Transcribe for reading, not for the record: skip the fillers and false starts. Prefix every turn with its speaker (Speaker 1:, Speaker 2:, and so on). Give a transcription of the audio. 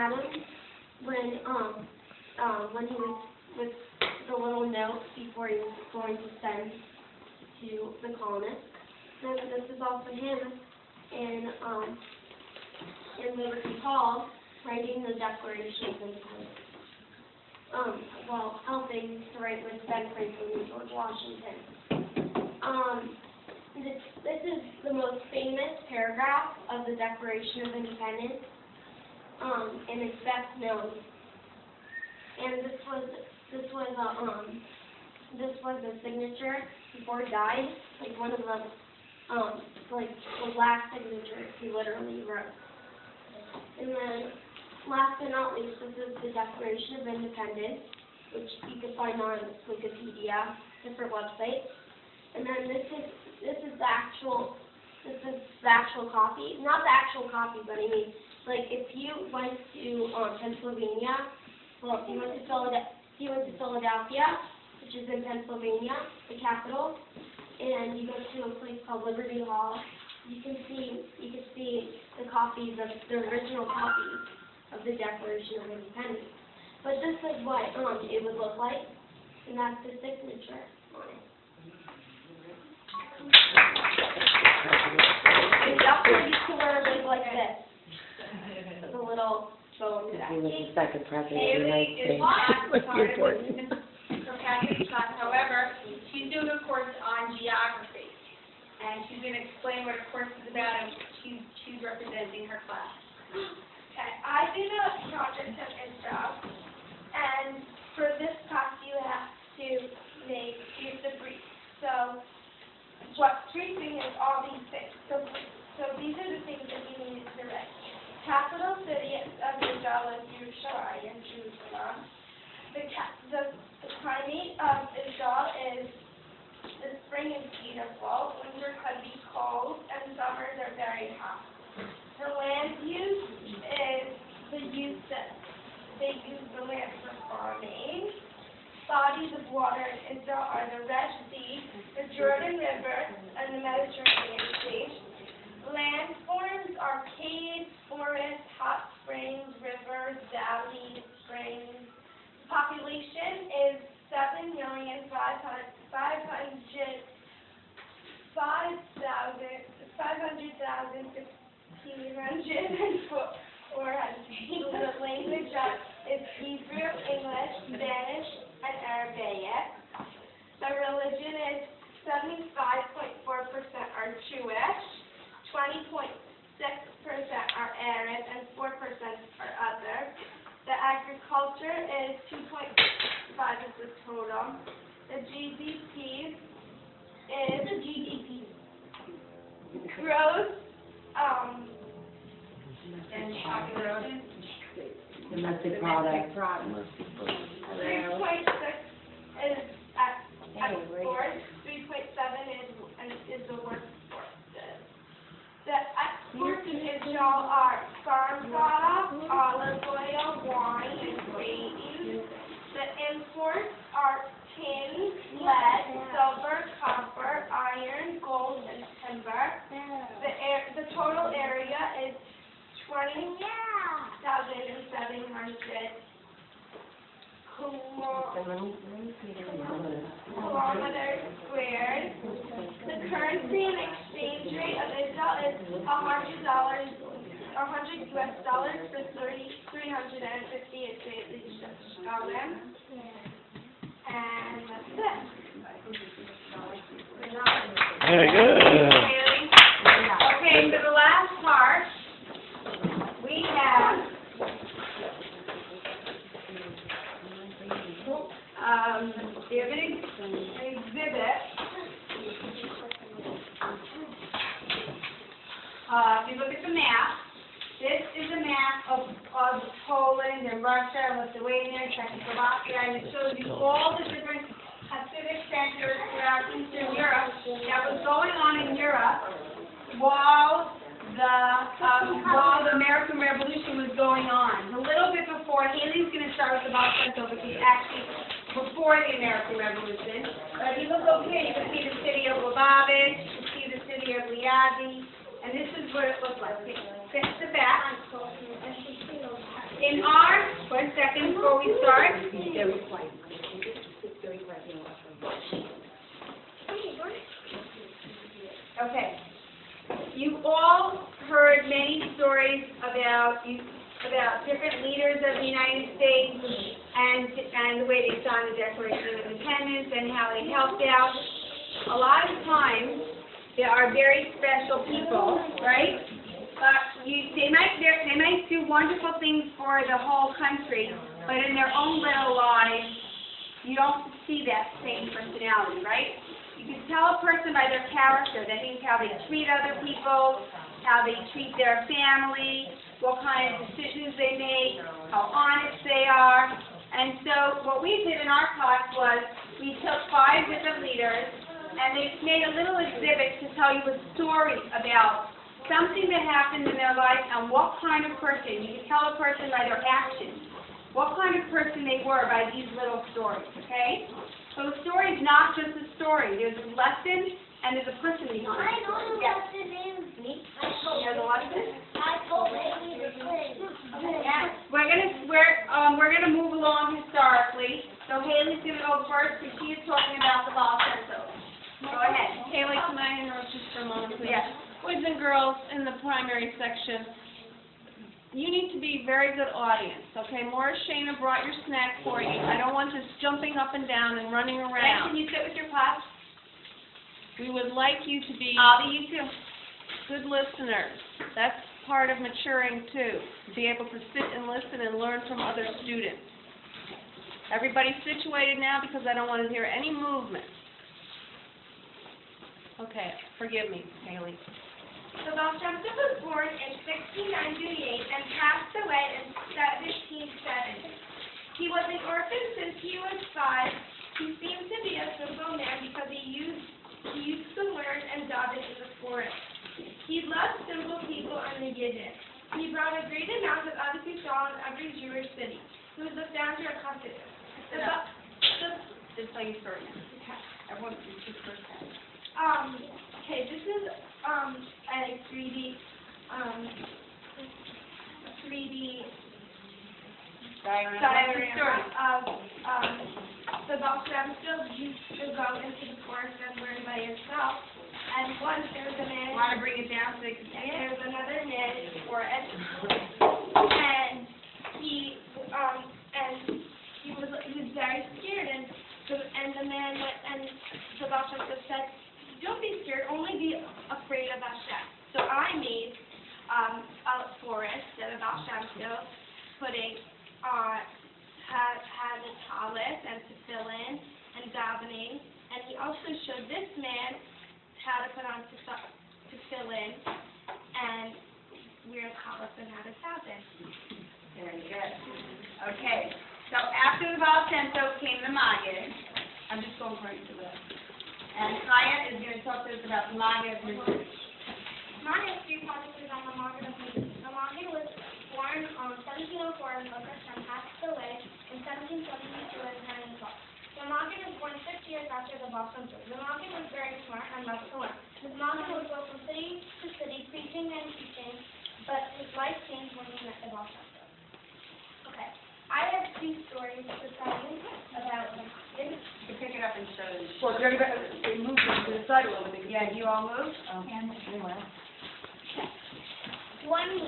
Speaker 1: at him when he was with the little note before he was going to send to the colonists. And this is also him in Liberty Hall writing the Declaration of Independence. Well, helping to write with Ben Franklin and George Washington. This is the most famous paragraph of the Declaration of Independence, and it's best known. And this was a signature before he died, like one of the last signature he literally wrote. And then, last but not least, this is the Declaration of Independence, which you can find on Wikipedia, different websites. And then this is the actual copy. Not the actual copy, but I mean, like if you went to Pennsylvania, well, if you went to Philadelphia, which is in Pennsylvania, the capital, and you go to a place called Liberty Hall, you can see the copies of the original copies of the Declaration of Independence. But this is what it would look like, and that's the signature on it. And Duckworth used to wear a wig like this, with a little bone to that.
Speaker 2: He was the second president of the United States.
Speaker 3: However, she's doing a course on geography, and she's going to explain what her course is about, and she's representing her class.
Speaker 4: Okay, I did a project of Israel, and for this class you have to use the brief. So, what briefing is all these things. So these are the things that you need to write. Capital city of Israel is Jerusalem. The climate of Israel is, the spring is beautiful, winter could be cold, and summers are very hot. The land use is they use the land for farming. Bodies of water in Israel are the Red Sea, the Jordan River, and the Mediterranean Sea. Land forms are caves, forests, hot springs, rivers, valleys, springs. The population is 7,500,000 The language is Hebrew, English, Spanish, and Arabic. The religion is 75.4% are Jewish, 20.6% are Arab, and 4% are other. The agriculture is 2.5% is the total. The GDP gross
Speaker 3: And population.
Speaker 2: Domestic product.
Speaker 4: 3.6 is export, 3.7 is the workforce. The exports in Israel are farm products, olive oil, wine, and grain. The imports are tin, lead, silver, copper, iron, gold, and timber. The total area is 20,700 kilometers squared. The currency and exchange rate of Israel is $100 US dollars for 350 Israeli shekalim. And that's it.
Speaker 5: Very good.
Speaker 3: Okay, for the last part, we have an exhibit. If you look at the map, this is a map of Poland and Russia, Lithuania, Czechoslovakia, and it shows you all the different civic centers throughout Eastern Europe that was going on in Europe while the American Revolution was going on. A little bit before, Haley's going to start with the Balkanto, which is actually before the American Revolution. But if you look over here, you can see the city of Lubavitch, you can see the city of Liadi, and this is what it looked like. Fix the back. one second before we start. Okay. You've all heard many stories about different leaders of the United States and the way they signed the Declaration of Independence and how they helped out. A lot of times, there are very special people, right? They might do wonderful things for the whole country, but in their own little lives, you don't see that same personality, right? You can tell a person by their character. That means how they treat other people, how they treat their family, what kind of decisions they make, how honest they are. And so what we did in our class was we took 5 different leaders and they made a little exhibit to tell you a story about something that happened in their life and what kind of person. You can tell a person by their actions what kind of person they were by these little stories, okay? So a story is not just a story. There's a lesson and there's a person behind it.
Speaker 4: I know the lesson is me.
Speaker 3: You know the lesson?
Speaker 4: I told Amy the thing.
Speaker 3: We're gonna move along historically. So Haley's gonna go first because she is talking about the Valsentos. Go ahead.
Speaker 5: Haley, can I interrupt just for a moment, please?
Speaker 3: Yes.
Speaker 5: Boys and girls in the primary section, you need to be very good audience, okay? Maura Shana brought your snack for you. I don't want just jumping up and down and running
Speaker 3: Can
Speaker 5: around.
Speaker 3: you sit with your class?
Speaker 5: We would like you to be
Speaker 3: I'll be you too.
Speaker 5: good listeners. That's part of maturing too, to be able to sit and listen and learn from other students. Everybody's situated now because I don't want to hear any movement. Okay, forgive me, Haley.
Speaker 4: The Valsentos was born in 1698 and passed away in 1770. He was an orphan since he was 5. He seemed to be a simple man because he used to learn and daven in the forest. He loved simple people and the Yiddish. He brought a great amount of other people in every Jewish city. He was the founder of Hasidus.
Speaker 3: Just tell your story now. Everyone, just first time.
Speaker 4: Okay, this is a 3D diagram of the Valsentos used to go into the forest and learn by yourself. And once there was a man.
Speaker 3: Want to bring it down so they can see
Speaker 4: And
Speaker 3: it?
Speaker 4: there was another man in the forest, and he was very scared, and the man went, and the Valsentos said, "Don't be scared, only be afraid of Hashem." So I made a forest that the Valsentos putting had a tallis and tefillin and davening, and he also showed this man how to put on tefillin and wear a tallis and how to daven.
Speaker 3: Very good. Okay, so after the Valsentos came the Maggid. I'm just going according to this. And Kaya is going to talk to us about the Maggid of Mitzvah.
Speaker 4: My history project is on the Maggid of Mitzvah. The Maggid was born in 1704 in Lucas and passed away in 1772 in Hanningham. The Maggid was born 6 years after the Valsentos. The Maggid was very smart and loved to learn. The Maggid would go from city to city preaching and teaching, but his life changed when he met the Valsentos. Okay, I have 2 stories to tell you about the Maggid.
Speaker 3: You pick it up and show them. Well, could everybody move to the side a little bit? Yeah, you all move?
Speaker 2: Oh, anyway.
Speaker 4: One